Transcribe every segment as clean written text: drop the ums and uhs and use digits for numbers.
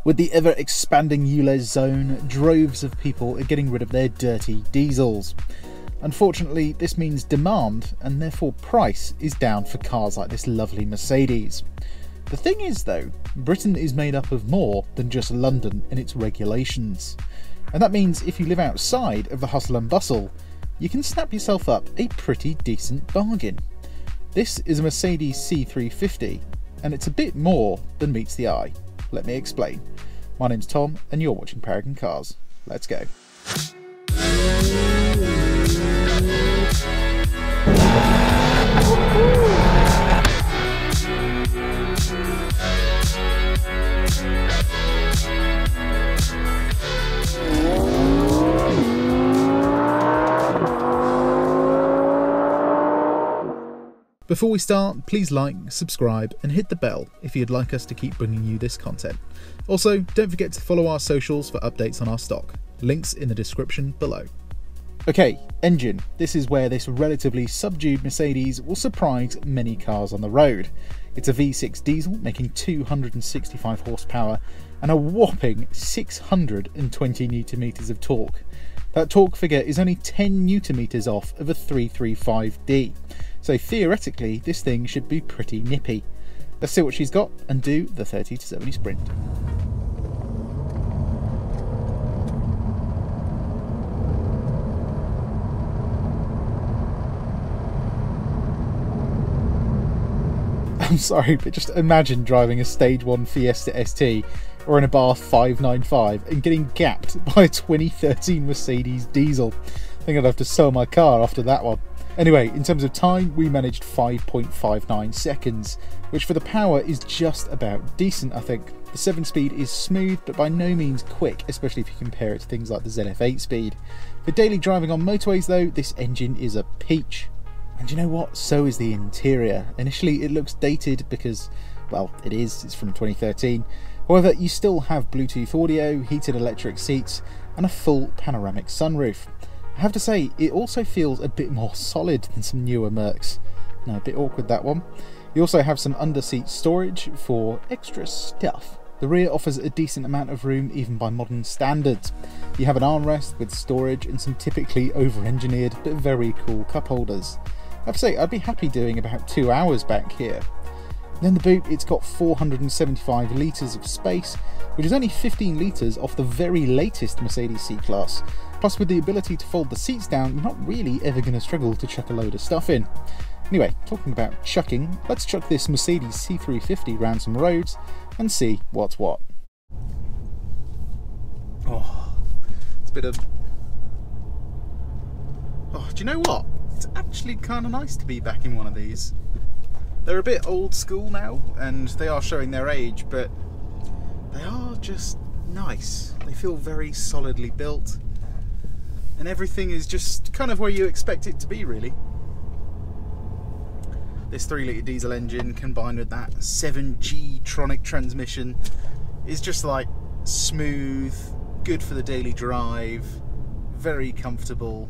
With the ever-expanding ULEZ zone, droves of people are getting rid of their dirty diesels. Unfortunately, this means demand, and therefore price, is down for cars like this lovely Mercedes. The thing is though, Britain is made up of more than just London and its regulations. And that means if you live outside of the hustle and bustle, you can snap yourself up a pretty decent bargain. This is a Mercedes C350, and it's a bit more than meets the eye. Let me explain. My name's Tom, and you're watching Paragon Cars. Let's go. Before we start, please like, subscribe and hit the bell if you'd like us to keep bringing you this content. Also, don't forget to follow our socials for updates on our stock. Links in the description below. Okay, engine. This is where this relatively subdued Mercedes will surprise many cars on the road. It's a V6 diesel making 265 horsepower and a whopping 620 Nm of torque. That torque figure is only 10 Nm off of a 335D. So theoretically, this thing should be pretty nippy. Let's see what she's got and do the 30 to 70 sprint. I'm sorry, but just imagine driving a Stage 1 Fiesta ST or an Abarth 595 and getting gapped by a 2013 Mercedes diesel. I think I'd have to sell my car after that one. Anyway, in terms of time, we managed 5.59 seconds, which for the power is just about decent, I think. The 7-speed is smooth, but by no means quick, especially if you compare it to things like the ZF 8-speed. For daily driving on motorways though, this engine is a peach. And you know what? So is the interior. Initially it looks dated because, well, it's from 2013. However, you still have Bluetooth audio, heated electric seats, and a full panoramic sunroof. I have to say, it also feels a bit more solid than some newer Mercs. No, a bit awkward that one. You also have some under-seat storage for extra stuff. The rear offers a decent amount of room even by modern standards. You have an armrest with storage and some typically over-engineered but very cool cup holders. I have to say, I'd be happy doing about 2 hours back here. Then the boot, it's got 475 litres of space, which is only 15 litres off the very latest Mercedes C-Class. Plus with the ability to fold the seats down, you're not really ever going to struggle to chuck a load of stuff in. Anyway, talking about chucking, let's chuck this Mercedes C350 round some roads and see what's what. Oh, it's a bit of... Oh, do you know what? It's actually kind of nice to be back in one of these. They're a bit old school now, and they are showing their age, but they are just nice. They feel very solidly built, and everything is just kind of where you expect it to be, really. This 3-litre diesel engine combined with that 7G Tronic transmission is just like smooth, good for the daily drive, very comfortable,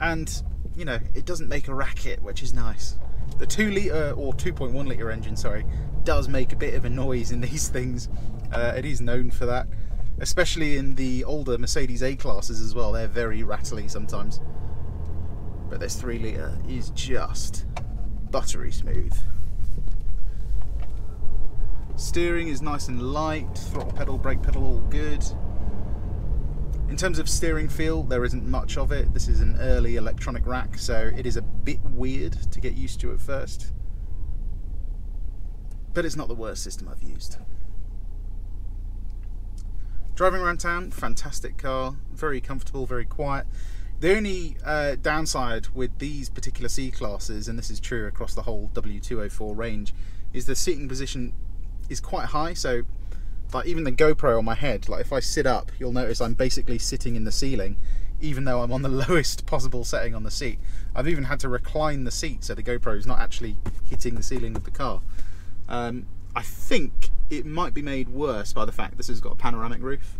and you know, it doesn't make a racket, which is nice. The 2-litre or 2.1 litre engine, sorry, does make a bit of a noise in these things. It is known for that, especially in the older Mercedes A-classes as well. They're very rattly sometimes. But this 3-litre is just buttery smooth. Steering is nice and light, throttle pedal, brake pedal, all good. In terms of steering feel, there isn't much of it. This is an early electronic rack, so it is a bit weird to get used to at first. But it's not the worst system I've used. Driving around town, fantastic car, very comfortable, very quiet. The only downside with these particular C-classes, and this is true across the whole W204 range, is the seating position is quite high, so like even the GoPro on my head, like if I sit up, you'll notice I'm basically sitting in the ceiling, even though I'm on the lowest possible setting on the seat. I've even had to recline the seat so the GoPro is not actually hitting the ceiling of the car. I think it might be made worse by the fact this has got a panoramic roof,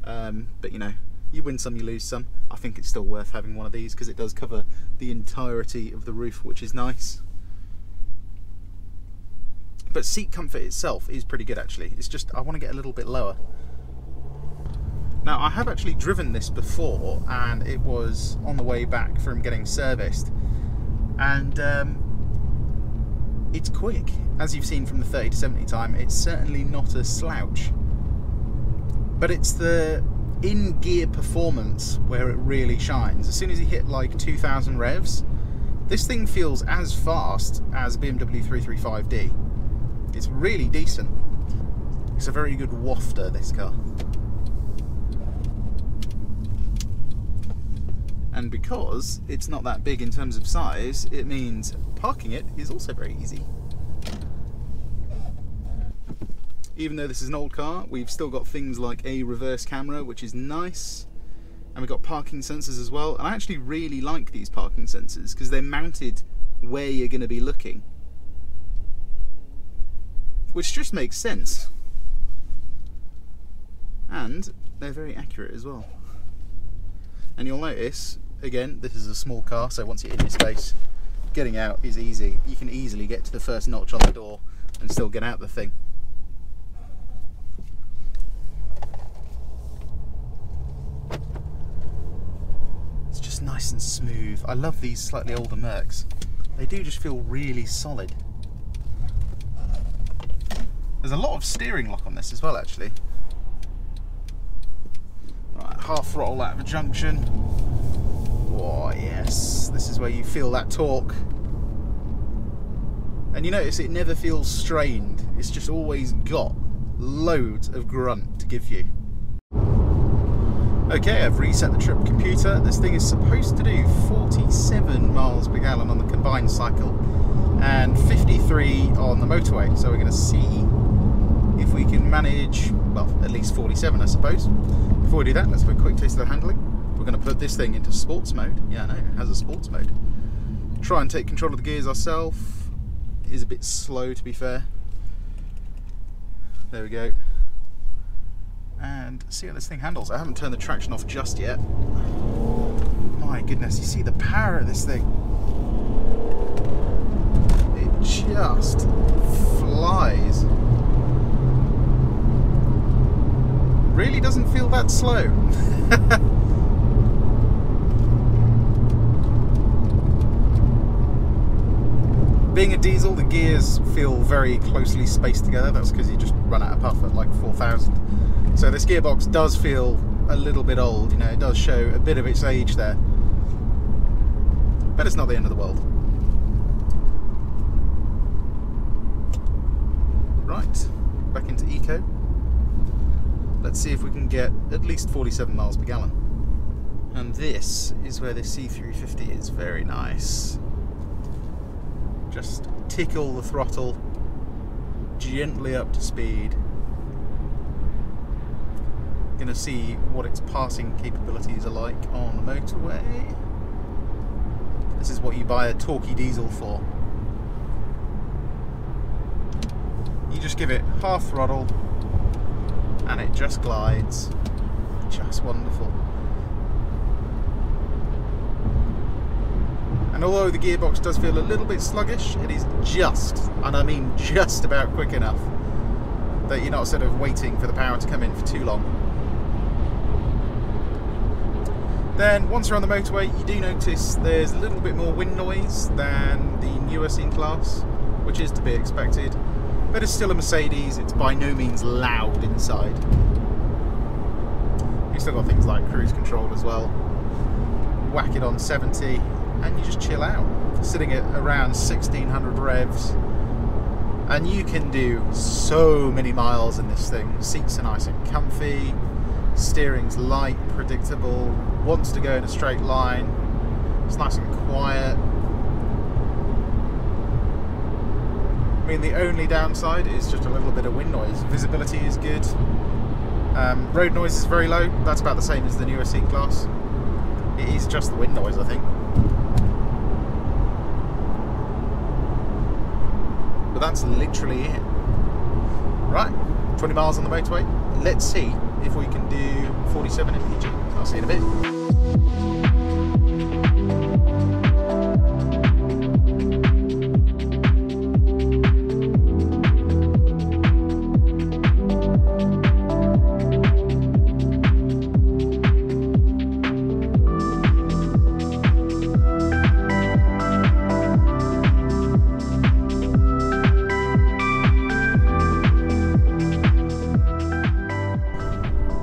but you know, you win some, you lose some. I think it's still worth having one of these because it does cover the entirety of the roof, which is nice. But seat comfort itself is pretty good actually. It's just I want to get a little bit lower. Now I have actually driven this before, and it was on the way back from getting serviced, and it's quick. As you've seen from the 30 to 70 time, it's certainly not a slouch. But it's the in-gear performance where it really shines. As soon as you hit like 2,000 revs, this thing feels as fast as a BMW 335D. It's really decent. It's a very good wafter, this car. And because it's not that big in terms of size, it means parking it is also very easy. Even though this is an old car, we've still got things like a reverse camera, which is nice. And we've got parking sensors as well. And I actually really like these parking sensors because they're mounted where you're going to be looking. Which just makes sense. And they're very accurate as well. And you'll notice, again, this is a small car, so once you're in your space, getting out is easy. You can easily get to the first notch on the door and still get out the thing. It's just nice and smooth. I love these slightly older Mercs. They do just feel really solid. There's a lot of steering lock on this as well, actually. Right, half throttle out of a junction. Oh yes, this is where you feel that torque. And you notice it never feels strained. It's just always got loads of grunt to give you. Okay, I've reset the trip computer. This thing is supposed to do 47 miles per gallon on the combined cycle and 53 on the motorway. So we're going to see if we can manage, well, at least 47, I suppose. Before we do that, let's have a quick taste of the handling. We're going to put this thing into sports mode. Yeah, I know, it has a sports mode. Try and take control of the gears ourselves. It is a bit slow, to be fair. There we go. And see how this thing handles. I haven't turned the traction off just yet. My goodness, you see the power of this thing. It just flies. Really doesn't feel that slow. Being a diesel, the gears feel very closely spaced together. That's because you just run out of puff at like 4,000. So this gearbox does feel a little bit old, you know, it does show a bit of its age there. But it's not the end of the world. Right, back into eco. Let's see if we can get at least 47 miles per gallon. And this is where the C350 is very nice. Just tickle the throttle, gently up to speed. Going to see what its passing capabilities are like on the motorway. This is what you buy a torquey diesel for. You just give it half throttle and it just glides. Just wonderful. And although the gearbox does feel a little bit sluggish, it is just, and I mean just about quick enough that you're not sort of waiting for the power to come in for too long. Then once you're on the motorway, you do notice there's a little bit more wind noise than the newer C-Class, which is to be expected. But it's still a Mercedes, it's by no means loud inside. You've still got things like cruise control as well. Whack it on 70 and you just chill out. Sitting at around 1600 revs. And you can do so many miles in this thing. Seats are nice and comfy. Steering's light, predictable, wants to go in a straight line. It's nice and quiet. I mean, the only downside is just a little bit of wind noise. Visibility is good. Road noise is very low. That's about the same as the newer C-Class. It is just the wind noise, I think. But that's literally it. Right, 20 miles on the motorway. Let's see if we can do 47 in PG. I'll see you in a bit.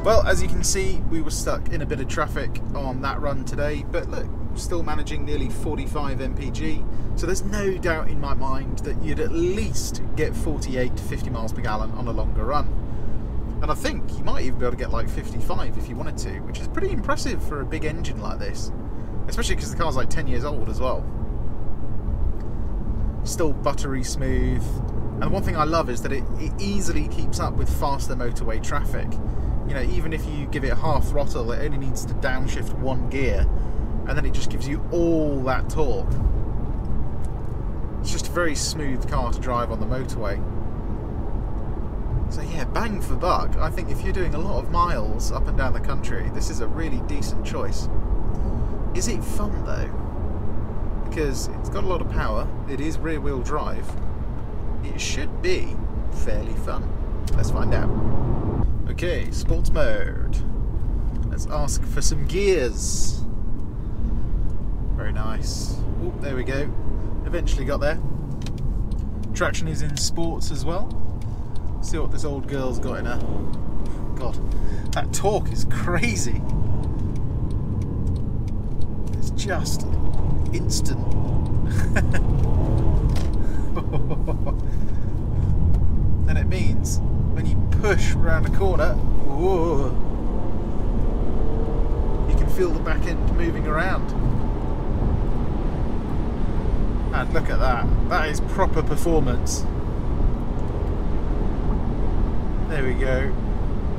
Well, as you can see, we were stuck in a bit of traffic on that run today, but look, still managing nearly 45 mpg, so there's no doubt in my mind that you'd at least get 48 to 50 miles per gallon on a longer run. And I think you might even be able to get like 55 if you wanted to, which is pretty impressive for a big engine like this, especially because the car's like 10 years old as well. Still buttery smooth, and one thing I love is that it easily keeps up with faster motorway traffic. You know, even if you give it half throttle, it only needs to downshift one gear, and then it just gives you all that torque. It's just a very smooth car to drive on the motorway. So yeah, bang for buck. I think if you're doing a lot of miles up and down the country, this is a really decent choice. Is it fun though? Because it's got a lot of power, it is rear wheel drive, it should be fairly fun. Let's find out. Okay, sports mode. Let's ask for some gears. Very nice. Oh, there we go. Eventually got there. Traction is in sports as well. See what this old girl's got in her. God, that torque is crazy. It's just instant. And it means when you push around a corner, whoa, you can feel the back end moving around. And look at that. That is proper performance. There we go.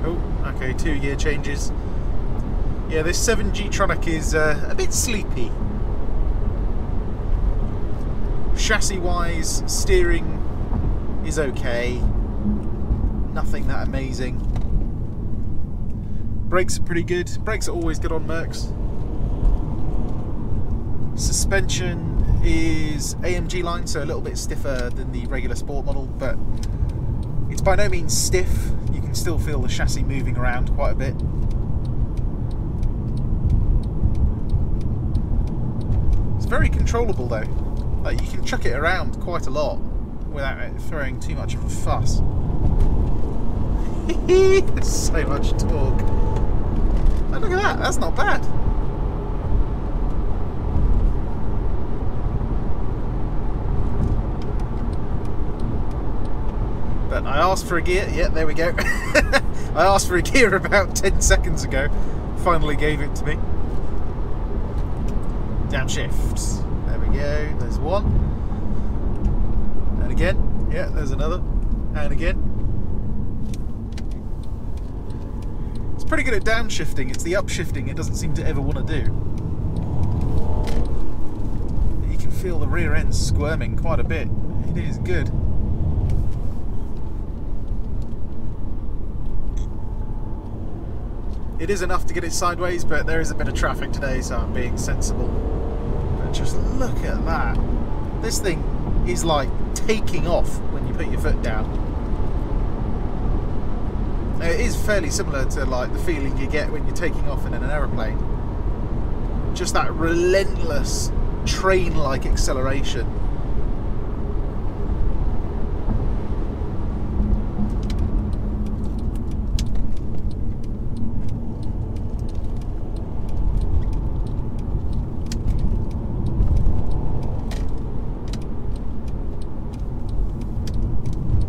Oh, okay, 2 gear changes. Yeah, this 7G Tronic is a bit sleepy. Chassis wise, steering is okay. Nothing that amazing. Brakes are pretty good. Brakes are always good on Mercs. Suspension is AMG line, so a little bit stiffer than the regular sport model, but it's by no means stiff. You can still feel the chassis moving around quite a bit. It's very controllable though. Like, you can chuck it around quite a lot without it throwing too much of a fuss. There's so much torque. Oh, look at that, that's not bad. But I asked for a gear, yeah, there we go. I asked for a gear about 10 seconds ago. Finally gave it to me. Downshift. There we go, there's one. And again, yeah, there's another. And again. It's pretty good at downshifting, it's the upshifting it doesn't seem to ever want to do. You can feel the rear end squirming quite a bit. It is good. It is enough to get it sideways, but there is a bit of traffic today, so I'm being sensible. But just look at that. This thing is like taking off when you put your foot down. It is fairly similar to like the feeling you get when you're taking off in an aeroplane. Just that relentless train-like acceleration.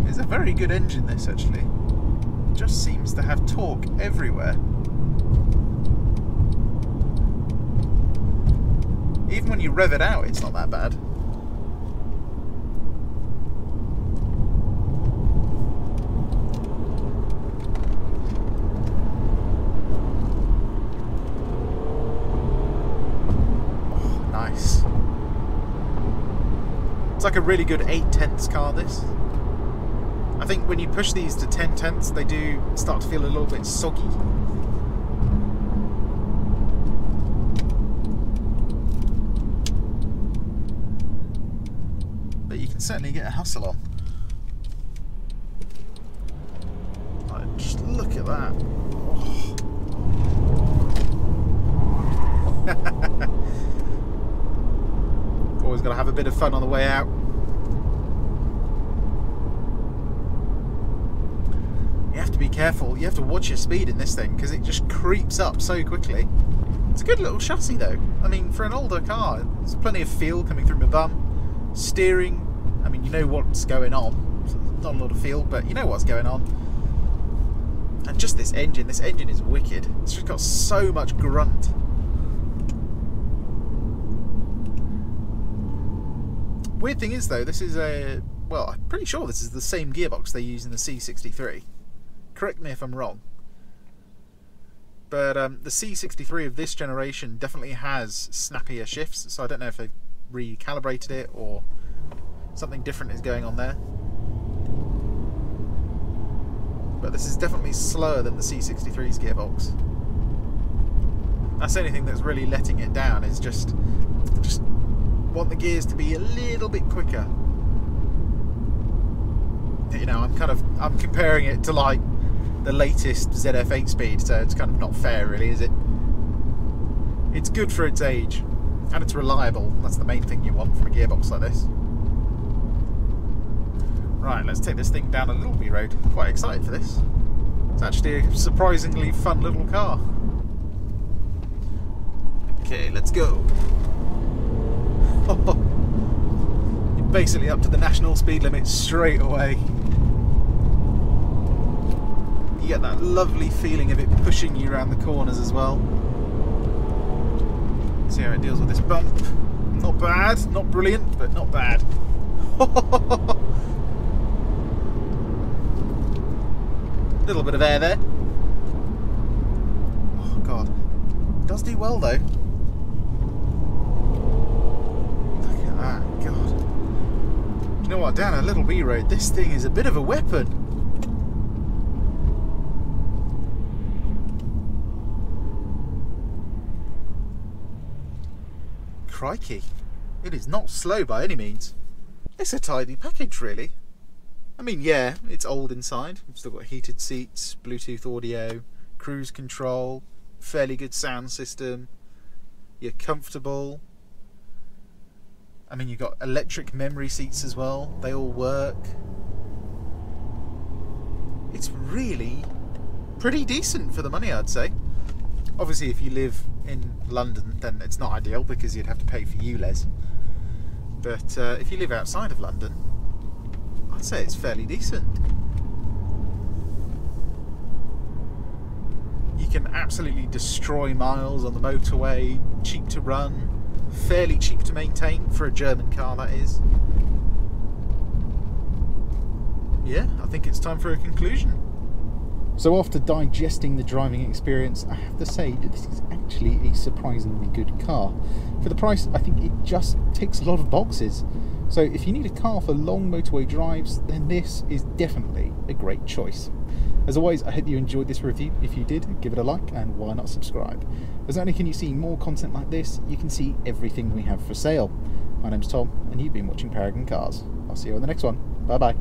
It's a very good engine, this actually. Just seems to have torque everywhere. Even when you rev it out, it's not that bad. Oh, nice. It's like a really good 8/10 car, this. I think when you push these to 10/10, they do start to feel a little bit soggy. But you can certainly get a hustle on. Like, just look at that. Oh. Always got to have a bit of fun on the way out. have to be careful. You have to watch your speed in this thing because it just creeps up so quickly. It's a good little chassis though. I mean, for an older car, there's plenty of feel coming through my bum. Steering, I mean, you know what's going on. So not a lot of feel, but you know what's going on. And just this engine is wicked. It's just got so much grunt. Weird thing is though, this is well, I'm pretty sure this is the same gearbox they use in the C63. Correct me if I'm wrong. But the C63 of this generation definitely has snappier shifts, so I don't know if they've recalibrated it or something different is going on there. But this is definitely slower than the C63's gearbox. That's the only thing that's really letting it down, is just want the gears to be a little bit quicker. You know, I'm comparing it to like the latest ZF 8-speed, so it's kind of not fair really, is it? It's good for its age, and it's reliable. That's the main thing you want from a gearbox like this. Right, let's take this thing down a little wee road. I'm quite excited for this. It's actually a surprisingly fun little car. Okay, let's go. You're basically up to the national speed limit straight away. You get that lovely feeling of it pushing you around the corners as well. See how it deals with this bump. Not bad, not brilliant, but not bad. Little bit of air there. Oh god, it does do well though. Look at that, god. You know what, down a little wee road, this thing is a bit of a weapon. Crikey, it is not slow by any means. It's a tidy package really. I mean, yeah, it's old inside. We've still got heated seats, Bluetooth audio, cruise control, fairly good sound system. You're comfortable. I mean, you've got electric memory seats as well. They all work. It's really pretty decent for the money, I'd say. Obviously, if you live in London, then it's not ideal because you'd have to pay for ULEZ. But if you live outside of London, I'd say it's fairly decent. You can absolutely destroy miles on the motorway, cheap to run, fairly cheap to maintain for a German car, that is. Yeah, I think it's time for a conclusion. So after digesting the driving experience, I have to say that this is actually a surprisingly good car. For the price, I think it just ticks a lot of boxes. So if you need a car for long motorway drives, then this is definitely a great choice. As always, I hope you enjoyed this review. If you did, give it a like, and why not subscribe? As not only can you see more content like this, you can see everything we have for sale. My name's Tom, and you've been watching Paragon Cars. I'll see you on the next one. Bye bye.